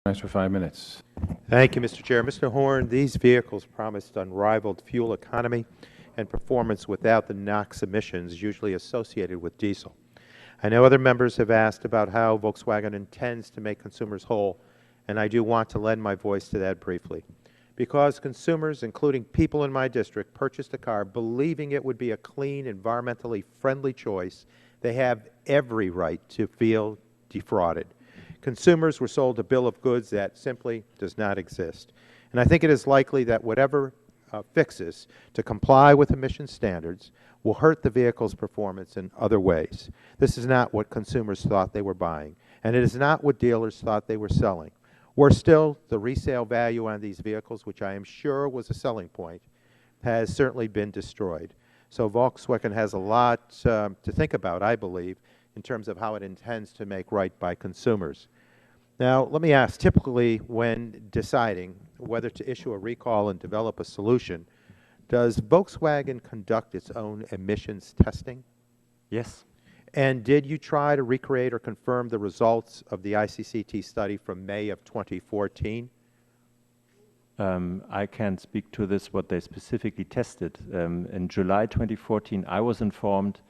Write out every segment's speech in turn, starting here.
For 5 minutes. Thank you, Mr. Chair. Mr. Horn, these vehicles promised unrivaled fuel economy and performance without the NOx emissions usually associated with diesel. I know other members have asked about how Volkswagen intends to make consumers whole, and I do want to lend my voice to that briefly. Because consumers, including people in my district, purchased a car believing it would be a clean, environmentally friendly choice, they have every right to feel defrauded. Consumers were sold a bill of goods that simply does not exist. And I think it is likely that whatever fixes to comply with emission standards will hurt the vehicle's performance in other ways. This is not what consumers thought they were buying, and it is not what dealers thought they were selling. Worse still, the resale value on these vehicles, which I am sure was a selling point, has certainly been destroyed. So Volkswagen has a lot to think about, I believe, in terms of how it intends to make right by consumers. Now, let me ask, typically when deciding whether to issue a recall and develop a solution, does Volkswagen conduct its own emissions testing? Yes. And did you try to recreate or confirm the results of the ICCT study from May of 2014? I can't speak to this, what they specifically tested. In July 2014, I was informed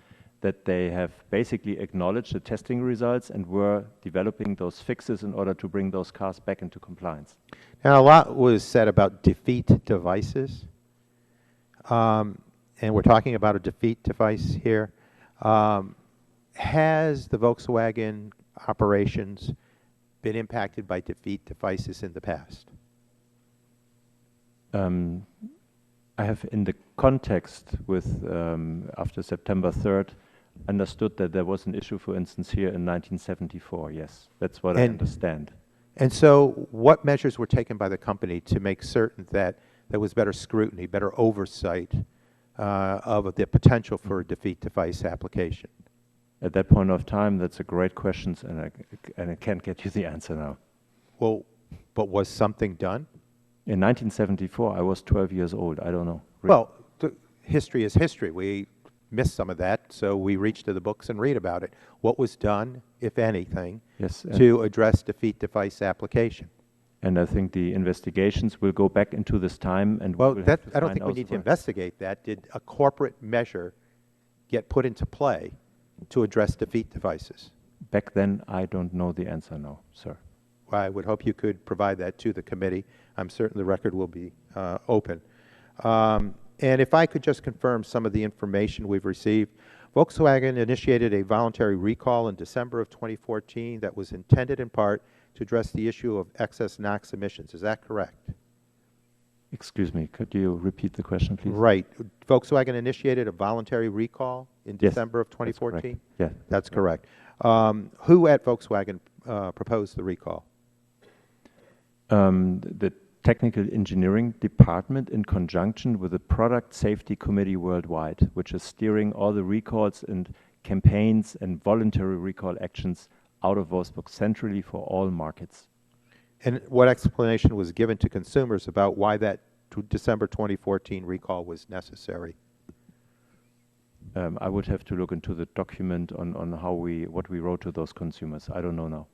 that they have basically acknowledged the testing results and were developing those fixes in order to bring those cars back into compliance. Now, a lot was said about defeat devices, and we're talking about a defeat device here. Has the Volkswagen operations been impacted by defeat devices in the past? I have, in the context with after September 3rd, understood that there was an issue, for instance, here in 1974. Yes, that's what I understand. And so what measures were taken by the company to make certain that there was better scrutiny, better oversight of the potential for a defeat device application? At that point of time, that's a great question, and I can't get you the answer now. Well, but was something done? In 1974, I was 12 years old. I don't know. Well, history is history. We missed some of that, so we reach to the books and read about it. What was done, if anything, yes, to address defeat device application? And I think the investigations will go back into this time. And well, I don't think we need to investigate that. Did a corporate measure get put into play to address defeat devices? Back then, I don't know the answer now, sir. Well, I would hope you could provide that to the committee. I'm certain the record will be open. And if I could just confirm some of the information we've received, Volkswagen initiated a voluntary recall in December of 2014 that was intended in part to address the issue of excess NOx emissions. Is that correct? Excuse me, could you repeat the question, please? Right. Volkswagen initiated a voluntary recall in December of 2014? Yes, that's correct. Who at Volkswagen proposed the recall? The Technical Engineering Department in conjunction with the Product Safety Committee worldwide, which is steering all the recalls and campaigns and voluntary recall actions out of Wolfsburg centrally for all markets. And what explanation was given to consumers about why that December 2014 recall was necessary? I would have to look into the document on what we wrote to those consumers. I don't know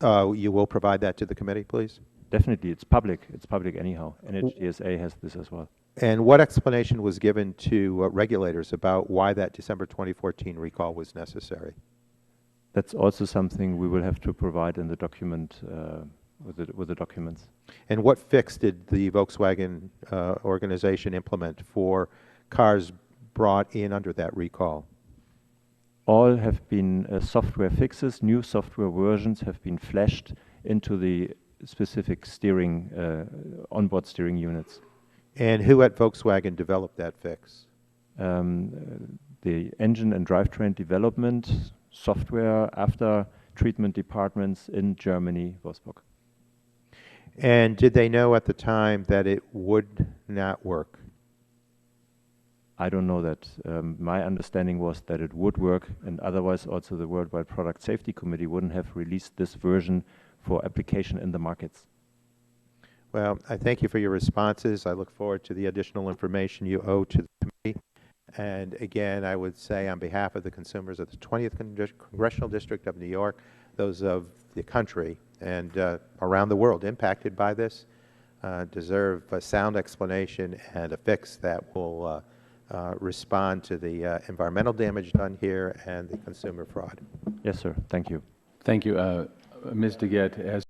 now. You will provide that to the committee, please? Definitely, it's public. It's public anyhow. NHTSA has this as well. And what explanation was given to regulators about why that December 2014 recall was necessary? That's also something we will have to provide in the document with the documents. And what fix did the Volkswagen organization implement for cars brought in under that recall? All have been software fixes. New software versions have been flashed into the specific steering, onboard steering units. And who at Volkswagen developed that fix? The engine and drivetrain development, software, after treatment departments in Germany, Wolfsburg. And did they know at the time that it would not work? I don't know that. My understanding was that it would work, and otherwise also the Worldwide Product Safety Committee wouldn't have released this version for application in the markets. Well, I thank you for your responses. I look forward to the additional information you owe to the committee. And again, I would say on behalf of the consumers of the 20th Congressional District of New York, those of the country, and around the world impacted by this deserve a sound explanation and a fix that will respond to the environmental damage done here and the consumer fraud. Yes, sir. Thank you. Thank you. Ms. DeGette, as